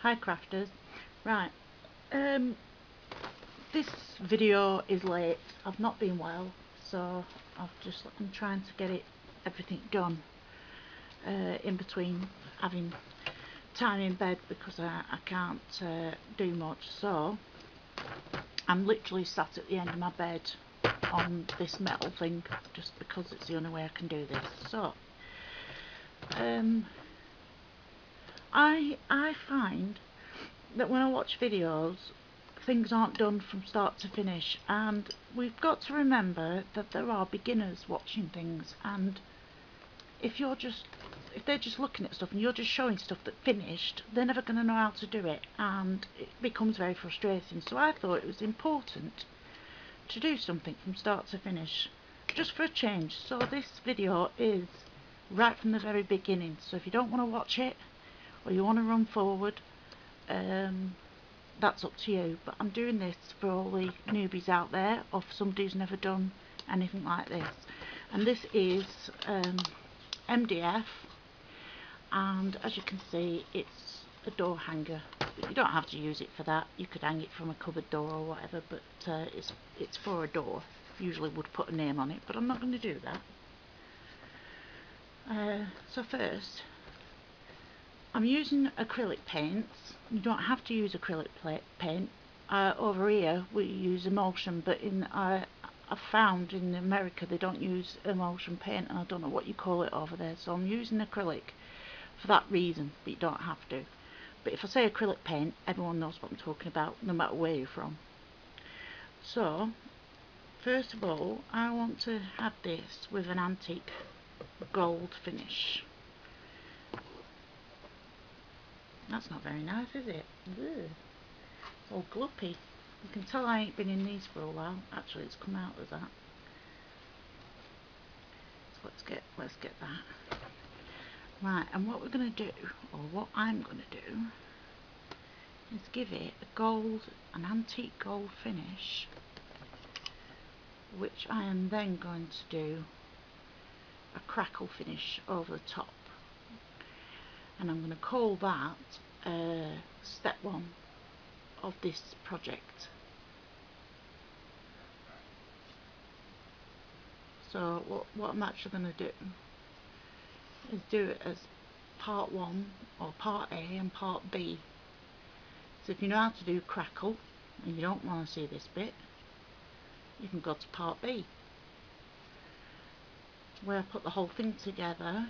Hi crafters. Right, this video is late. I've not been well, so I'm trying to get everything done in between having time in bed because I can't do much. So I'm literally sat at the end of my bed on this metal thing just because it's the only way I can do this. So I find that when I watch videos, things aren't done from start to finish, and we've got to remember that there are beginners watching things, and if they're just looking at stuff and you're just showing stuff that's finished, they're never going to know how to do it, and it becomes very frustrating. So I thought it was important to do something from start to finish, just for a change. So this video is right from the very beginning, so if you don't want to watch it or you want to run forward, that's up to you, but I'm doing this for all the newbies out there, or for somebody who's never done anything like this. And this is MDF, and as you can see, it's a door hanger. But you don't have to use it for that. You could hang it from a cupboard door or whatever, but it's for a door. Usually would put a name on it, but I'm not going to do that. So first, I'm using acrylic paints. You don't have to use acrylic paint. Over here we use emulsion, but I've found in America they don't use emulsion paint, and I don't know what you call it over there, so I'm using acrylic for that reason, but you don't have to. But if I say acrylic paint, everyone knows what I'm talking about, no matter where you're from. So first of all, I want to have this with an antique gold finish. That's not very nice, is it? Ugh. It's all gloppy. You can tell I ain't been in these for a while. Actually, it's come out as that. So let's get that. Right, and what we're going to do, or what I'm going to do, is give it an antique gold finish, which I am then going to do a crackle finish over the top. And I'm going to call that step 1 of this project. So what I'm actually going to do is do it as part 1 or part A and part B. So if you know how to do crackle and you don't want to see this bit, you can go to part B, where I put the whole thing together.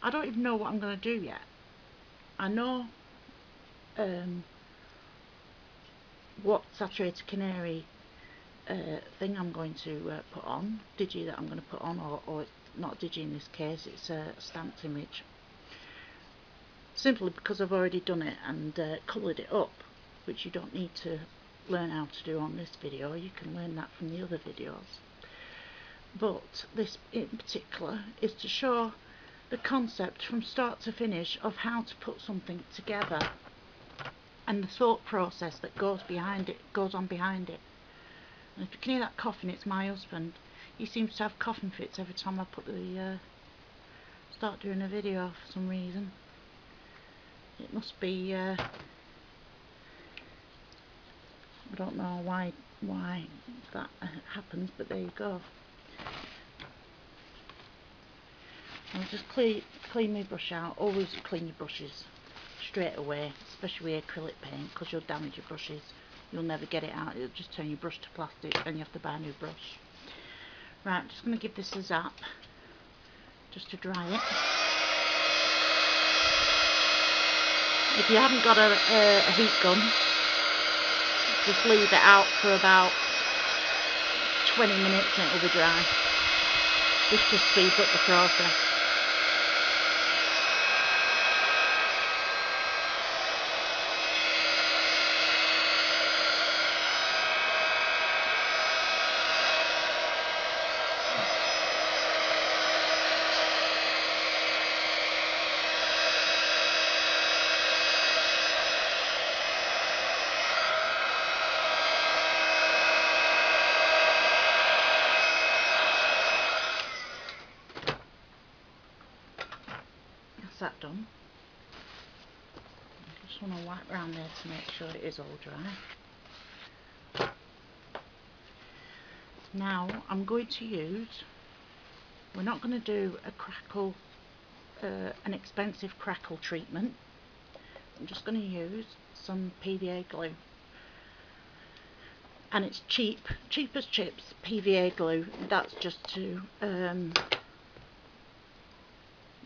I don't even know what I'm going to do yet. I know what saturated canary thing I'm going to put on, digi that I'm going to put on, or not digi in this case, it's a stamped image, simply because I've already done it and coloured it up, which you don't need to learn how to do on this video. You can learn that from the other videos, but this in particular is to show the concept from start to finish of how to put something together and the thought process that goes on behind it. And if you can hear that coughing, it's my husband. He seems to have coughing fits every time I start doing a video for some reason. It must be I don't know why that happens, but there you go. I'll just clean my brush out. Always clean your brushes straight away, especially with acrylic paint, because you'll damage your brushes. You'll never get it out. It'll just turn your brush to plastic and you have to buy a new brush. Right, I'm just going to give this a zap just to dry it. If you haven't got a heat gun, just leave it out for about 20 minutes and it'll be dry. This just speeds up the process. down there to make sure it is all dry. Now I'm going to use, we're not going to do a Crackle, an expensive Crackle treatment. I'm just going to use some PVA glue. And it's cheap as chips PVA glue. That's just to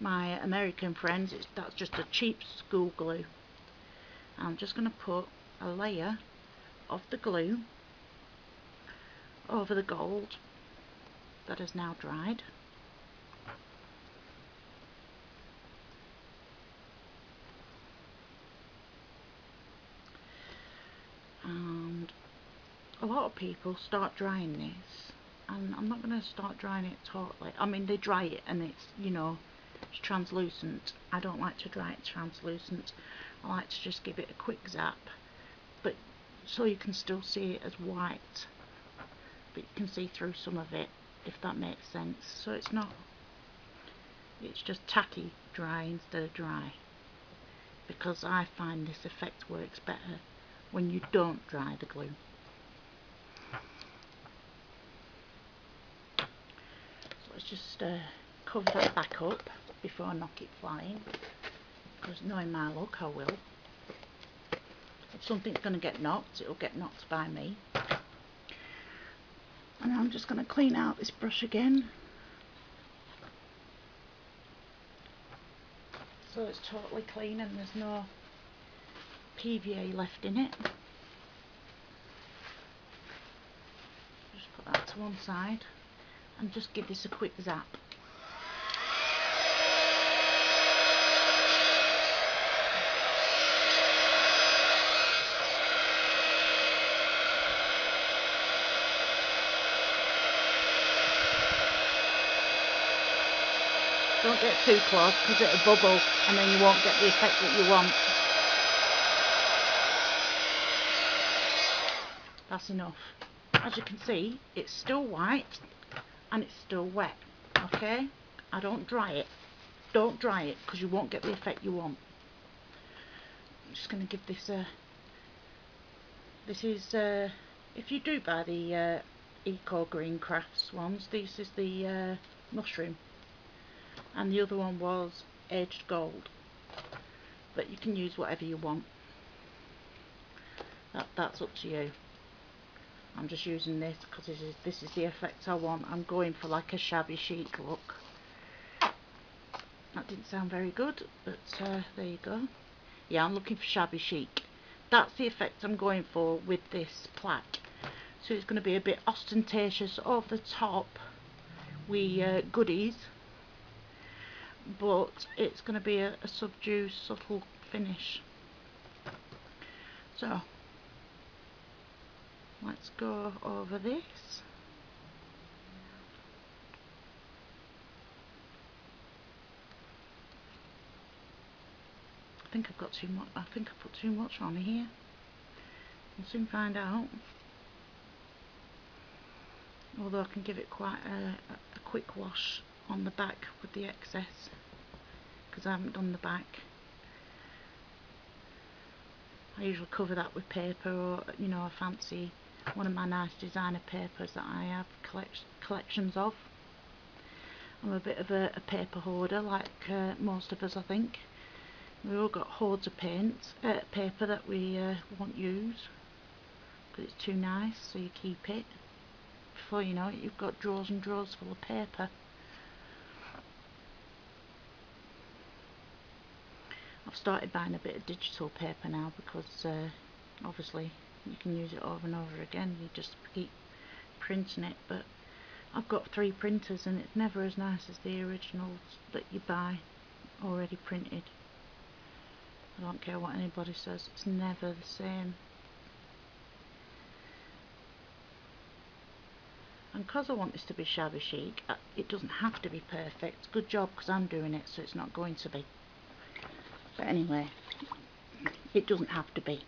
my American friends, that's just a cheap school glue. I'm just going to put a layer of the glue over the gold that is now dried. And a lot of people start drying this, and I'm not going to start drying it totally. I mean, they dry it and it's, you know, it's translucent. I don't like to dry it translucent. I like to just give it a quick zap, but so you can still see it as white, but you can see through some of it, if that makes sense. So it's not, it's just tacky dry instead of dry, because I find this effect works better when you don't dry the glue. So let's just cover that back up before I knock it flying, because knowing my luck I will. If something's going to get knocked, it'll get knocked by me. And I'm just going to clean out this brush again, so it's totally clean and there's no PVA left in it. Just put that to one side and just give this a quick zap. Don't get too close because it'll bubble and then you won't get the effect that you want. That's enough. As you can see, it's still white and it's still wet. Okay? I don't dry it. Don't dry it because you won't get the effect you want. I'm just going to give this a... This is... if you do buy the Eco Green Crafts ones, this is the mushroom. And the other one was aged gold, but you can use whatever you want. That's up to you. I'm just using this because this is the effect I want. I'm going for like a shabby chic look. That didn't sound very good, but there you go. Yeah, I'm looking for shabby chic. That's the effect I'm going for with this plaque. So it's going to be a bit ostentatious over the top with goodies, but it's going to be a subdued, subtle finish. So let's go over this. I think I've got too much. I think I put too much on here. We'll soon find out. Although I can give it quite a quick wash on the back with the excess, because I haven't done the back. I usually cover that with paper, or you know, a fancy one of my nice designer papers that I have collections of. I'm a bit of a paper hoarder, like most of us, I think. We've all got hoards of paper that we won't use because it's too nice, so you keep it. Before you know it, you've got drawers and drawers full of paper. I've started buying a bit of digital paper now because obviously you can use it over and over again. You just keep printing it, but I've got 3 printers and it's never as nice as the originals that you buy already printed. I don't care what anybody says, it's never the same. And because I want this to be shabby chic, it doesn't have to be perfect. Good job, because I'm doing it, so it's not going to be. But anyway, it doesn't have to be.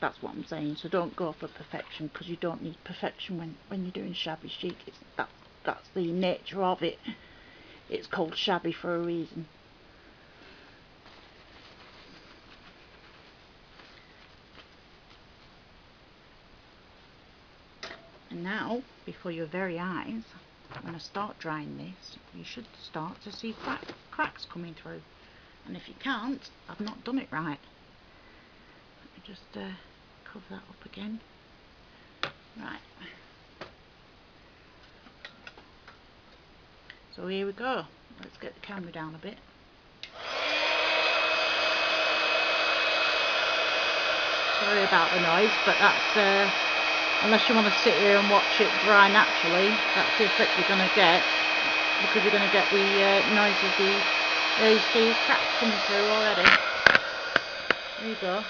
That's what I'm saying. So don't go for perfection, because you don't need perfection when you're doing shabby chic. That's the nature of it. It's called shabby for a reason. And now, before your very eyes, when I start drying this, you should start to see cracks coming through. And if you can't, I've not done it right. Let me just cover that up again. Right. So here we go. Let's get the camera down a bit. Sorry about the noise, but that's unless you want to sit here and watch it dry naturally, that's the effect you're going to get, because you're going to get the noise of the, there you see cracks coming through already. There you go.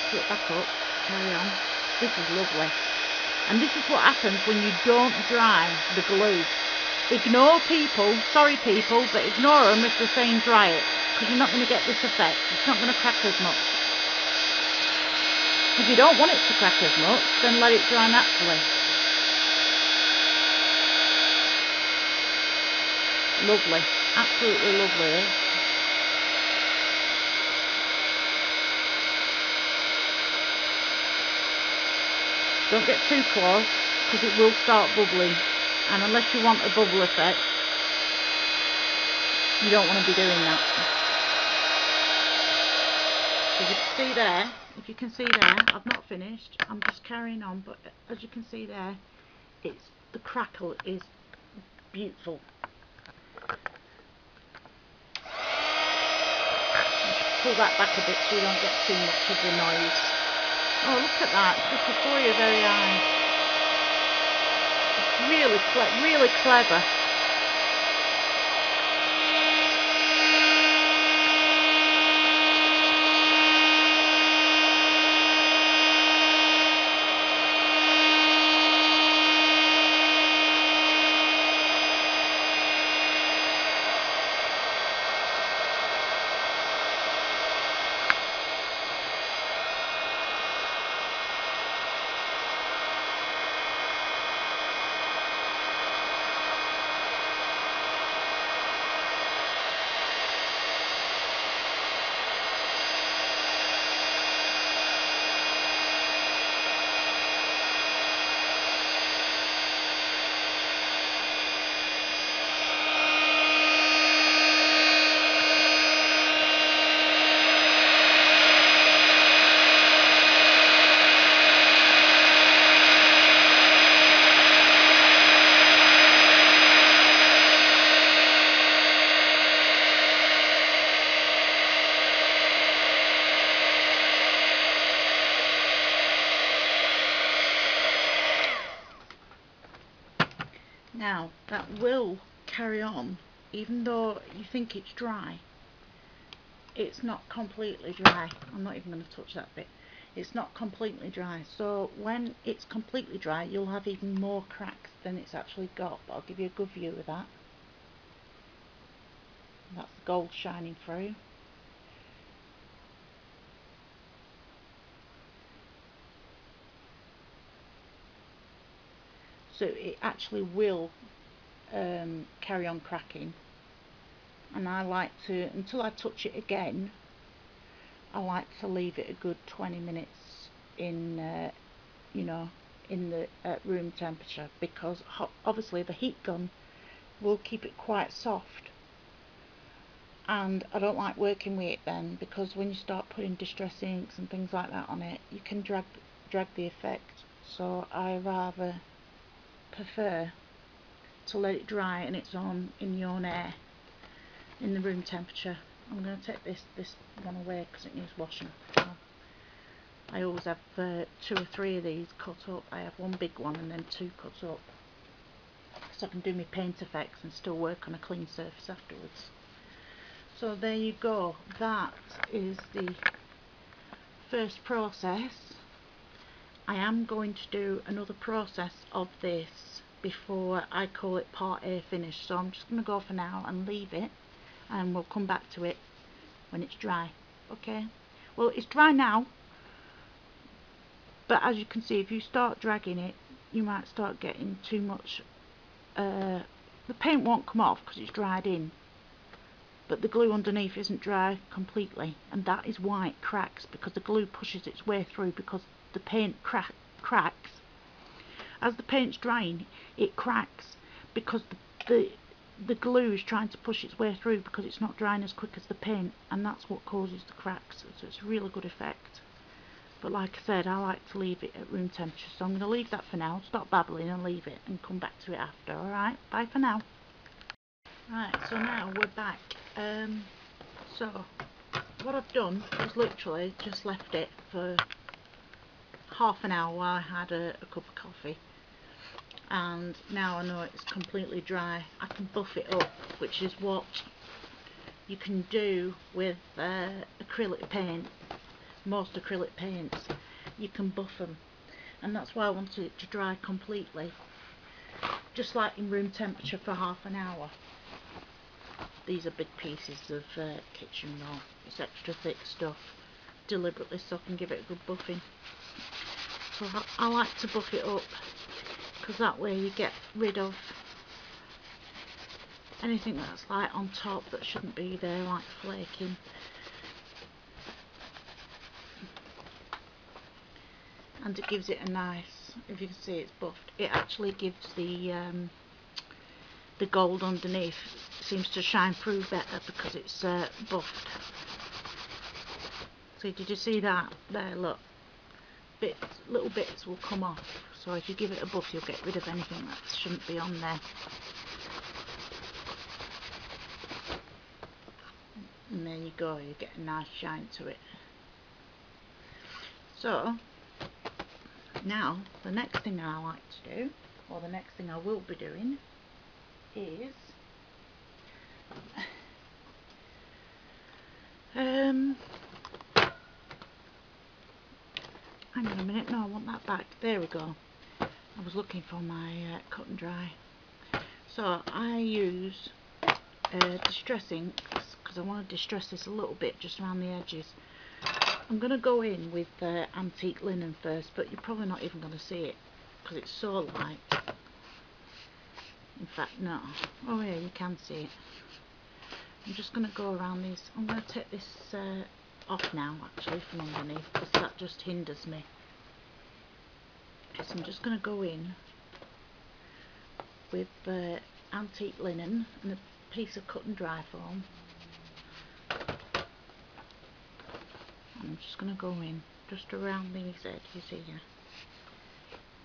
Put it back up, carry on. This is lovely. And this is what happens when you don't dry the glue. Ignore people, sorry people, but ignore them if they're saying dry it, because you're not going to get this effect. It's not going to crack as much. If you don't want it to crack as much, then let it dry naturally. Lovely, absolutely lovely. Don't get too close, because it will start bubbling. And unless you want a bubble effect, you don't want to be doing that. As you can see there, if you can see there, I've not finished, I'm just carrying on, but as you can see there, the crackle is beautiful. Pull that back a bit so you don't get too much of the noise. Oh, look at that, it's just before your very eyes. It's really clever. Now, that will carry on, even though you think it's dry. It's not completely dry. I'm not even going to touch that bit. It's not completely dry. So when it's completely dry, you'll have even more cracks than it's actually got. But I'll give you a good view of that. That's the gold shining through. So it actually will carry on cracking, and I like to, until I touch it again, I like to leave it a good 20 minutes in you know, in the room temperature, because obviously the heat gun will keep it quite soft, and I don't like working with it then, because when you start putting distress inks and things like that on it, you can drag the effect. So I rather prefer to let it dry in its own, in your own air, in the room temperature. I'm going to take this one away because it needs washing. I always have 2 or 3 of these cut up. I have one big one and then 2 cut up, so I can do my paint effects and still work on a clean surface afterwards. So there you go, that is the first process. I am going to do another process of this before I call it part A finished, so I'm just going to go for now and leave it, and we'll come back to it when it's dry. Okay, well, it's dry now, but as you can see, if you start dragging it, you might start getting too much. The paint won't come off because it's dried in, but the glue underneath isn't dry completely, and that is why it cracks, because the glue pushes its way through, because the paint cracks as the paint's drying, it cracks because the glue is trying to push its way through because it's not drying as quick as the paint, and that's what causes the cracks. So it's a really good effect. But like I said, I like to leave it at room temperature, so I'm going to leave that for now, stop babbling and leave it and come back to it after. Alright, bye for now. Right, so now we're back. So what I've done is literally just left it for half an hour while I had a cup of coffee, and now I know it's completely dry. I can buff it up, which is what you can do with acrylic paint. Most acrylic paints, you can buff them, and that's why I wanted it to dry completely, just like in room temperature for half an hour. These are big pieces of kitchen roll. It's extra thick stuff, deliberately so I can give it a good buffing. So I like to buff it up, because that way you get rid of anything that's like on top that shouldn't be there, like flaking. And it gives it a nice, if you can see it's buffed, it actually gives the gold underneath, seems to shine through better because it's buffed. See, did you see that there? Look, little bits will come off, so if you give it a buff you'll get rid of anything that shouldn't be on there. And there you go, you get a nice shine to it. So now the next thing I like to do, or the next thing I will be doing, is hang on a minute, no, I want that back. There we go. I was looking for my cut and dry. So I use distress inks because I want to distress this a little bit just around the edges. I'm going to go in with antique linen first, but you're probably not even going to see it because it's so light. In fact, no. Oh yeah, you can see it. I'm just going to go around these. I'm going to take this off now, actually, from underneath, because that just hinders me. So I'm just going to go in with antique linen and a piece of cut and dry foam. I'm just going to go in just around these edges here,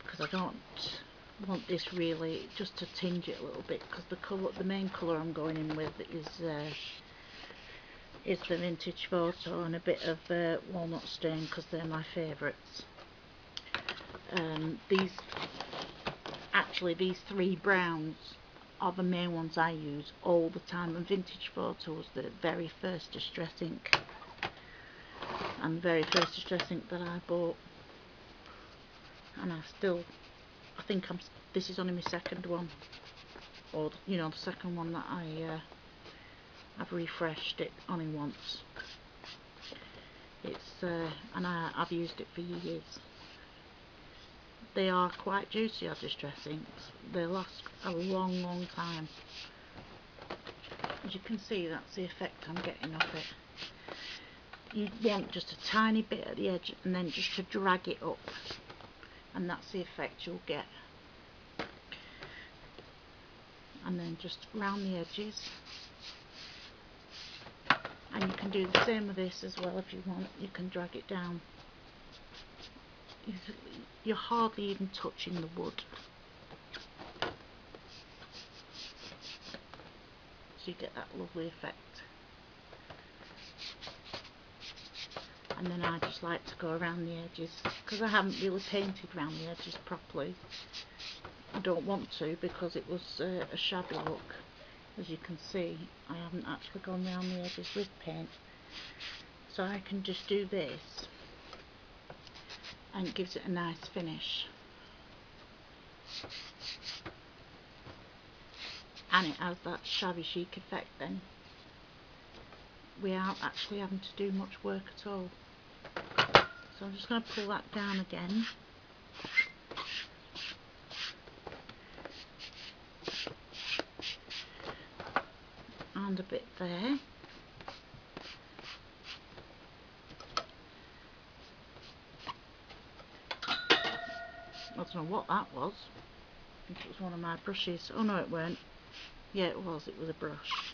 because I don't want this really just to tinge it a little bit, because the main colour I'm going in with is the Vintage Photo and a bit of walnut stain, because they're my favourites. These three browns are the main ones I use all the time, and Vintage Photo was the very first distress ink, and the very first distress ink that I bought, and I think this is only my second one, or you know, the second one that I've refreshed it only once. It's and I've used it for years. They are quite juicy, our distress inks. They last a long time. As you can see, that's the effect I'm getting off it. You want just a tiny bit at the edge and then just to drag it up, and that's the effect you'll get. And then just round the edges, and you can do the same with this as well if you want. You can drag it down. You're hardly even touching the wood, so you get that lovely effect. And then I just like to go around the edges, because I haven't really painted around the edges properly. I don't want to, because it was a shabby look. As you can see, I haven't actually gone around the edges with paint, so I can just do this and it gives it a nice finish, and it has that shabby chic effect then, without actually having to do much work at all. So I'm just going to pull that down again, and a bit there. don't know what that was. I think it was one of my brushes. Oh no, it weren't. Yeah, it was a brush.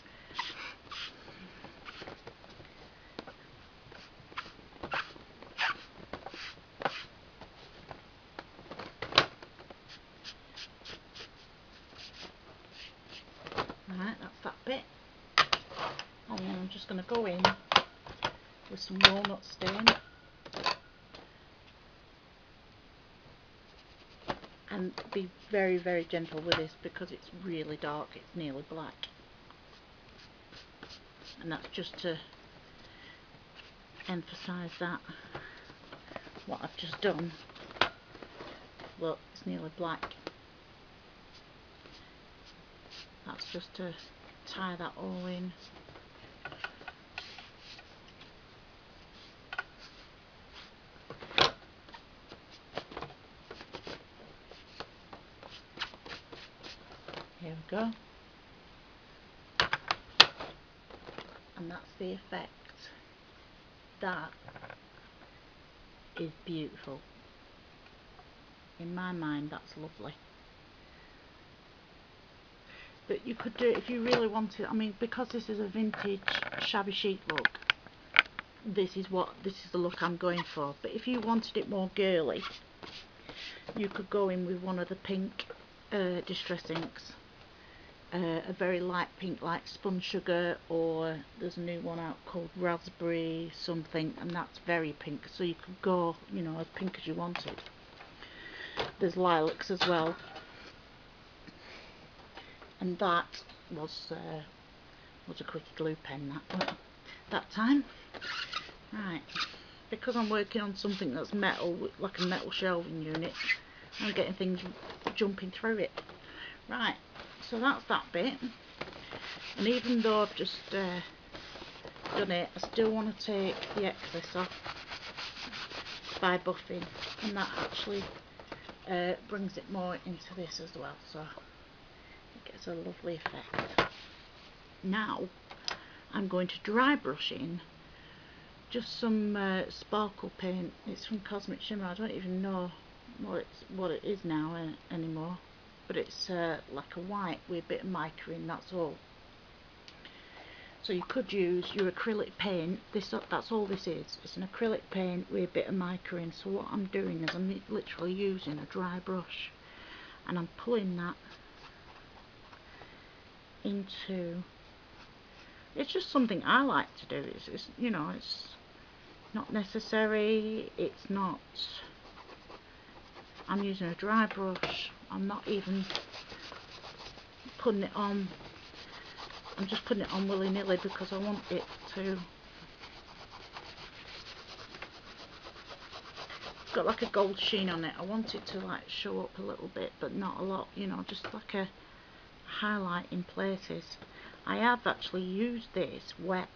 Right, that's that bit. And then I'm just going to go in with some walnut stain. And be very, very gentle with this because it's really dark, it's nearly black. And that's just to emphasise that what I've just done. Look, it's nearly black. That's just to tie that all in. Here we go. And that's the effect. That is beautiful. In my mind, that's lovely. But you could do it if you really wanted. I mean, because this is a vintage shabby chic look, this is the look I'm going for. But if you wanted it more girly, you could go in with one of the pink distress inks, a very light pink like Spun Sugar, or there's a new one out called Raspberry something, and that's very pink, so you could go, you know, as pink as you wanted. There's lilacs as well, and that was a quickie glue pen that time. Right, because I'm working on something that's metal, like a metal shelving unit, I'm getting things jumping through it. Right, so that's that bit, and even though I've just done it, I still want to take the excess off by buffing, and that actually brings it more into this as well, so it gets a lovely effect. Now I'm going to dry brush in just some sparkle paint. It's from Cosmic Shimmer. I don't even know what it is now anymore, but it's like a white with a bit of mica in, that's all. So you could use your acrylic paint. That's all this is. It's an acrylic paint with a bit of mica in. So what I'm doing is I'm literally using a dry brush, and I'm pulling that into. It's just something I like to do. It's you know, it's not necessary. It's not. I'm using a dry brush. I'm not even putting it on. I'm just putting it on willy-nilly because I want it to. It's got like a gold sheen on it. I want it to like show up a little bit, but not a lot. You know, just like a highlight in places. I have actually used this wet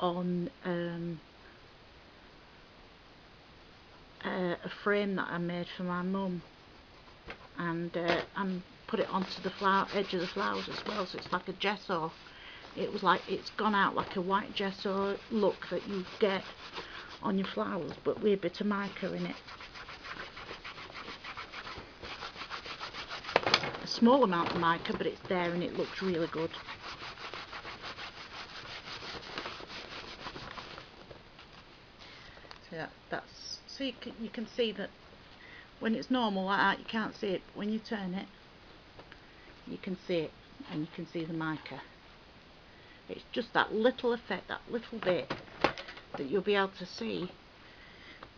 on a frame that I made for my mum, and put it onto the edge of the flowers as well, so it's like a gesso. It's gone out like a white gesso look that you get on your flowers, but with a bit of mica in it. A small amount of mica, but it's there and it looks really good. So you can see that when it's normal like that you can't see it, but when you turn it you can see it, and you can see the mica. It's just that little effect, that little bit that you'll be able to see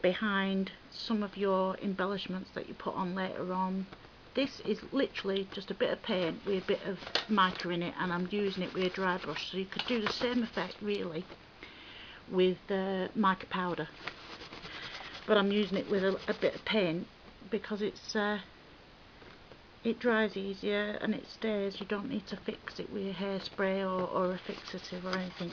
behind some of your embellishments that you put on later on. This is literally just a bit of paint with a bit of mica in it, and I'm using it with a dry brush, so you could do the same effect really with mica powder, but I'm using it with a bit of paint because it dries easier and it stays. You don't need to fix it with a hairspray or a fixative or anything.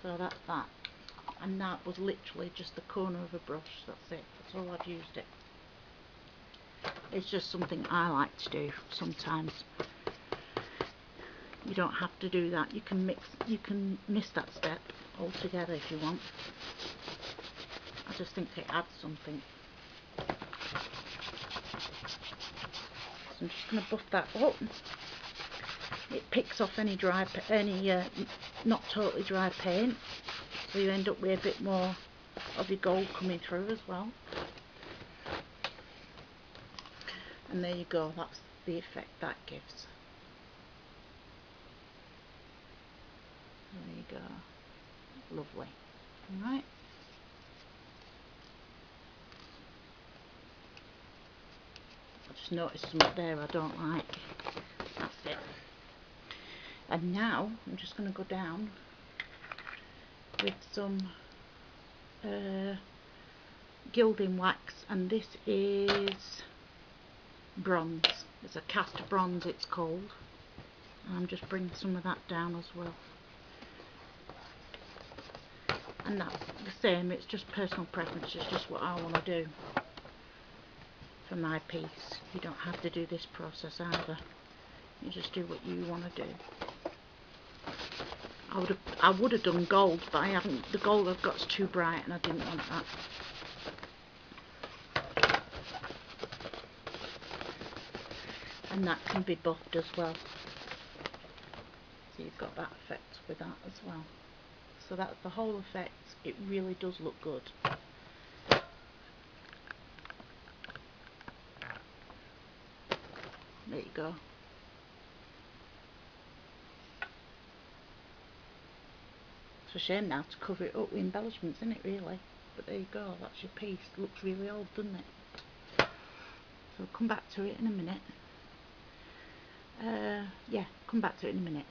So that's that, and that was literally just the corner of a brush. That's it, that's all I've used it. It's just something I like to do sometimes. you don't have to do that. You can miss that step altogether if you want. I just think it adds something. So I'm just going to buff that up. It picks off any not totally dry paint, so you end up with a bit more of your gold coming through as well. And there you go, that's the effect that gives. There you go, lovely. Alright, I just noticed something there I don't like. That's it. And now I'm just going to go down with some gilding wax, and this is bronze. It's a cast bronze it's called. And I'm just bringing some of that down as well. And that's the same, it's just personal preference, it's just what I want to do for my piece. You don't have to do this process either. You just do what you want to do. I would have done gold, but I haven't. The gold I've got's too bright and I didn't want that. And that can be buffed as well. So you've got that effect with that as well. So that's the whole effect. It really does look good. There you go. It's a shame now to cover it up with embellishments, isn't it, really? But there you go, that's your piece. It looks really old, doesn't it? So we'll come back to it in a minute. Yeah, come back to it in a minute.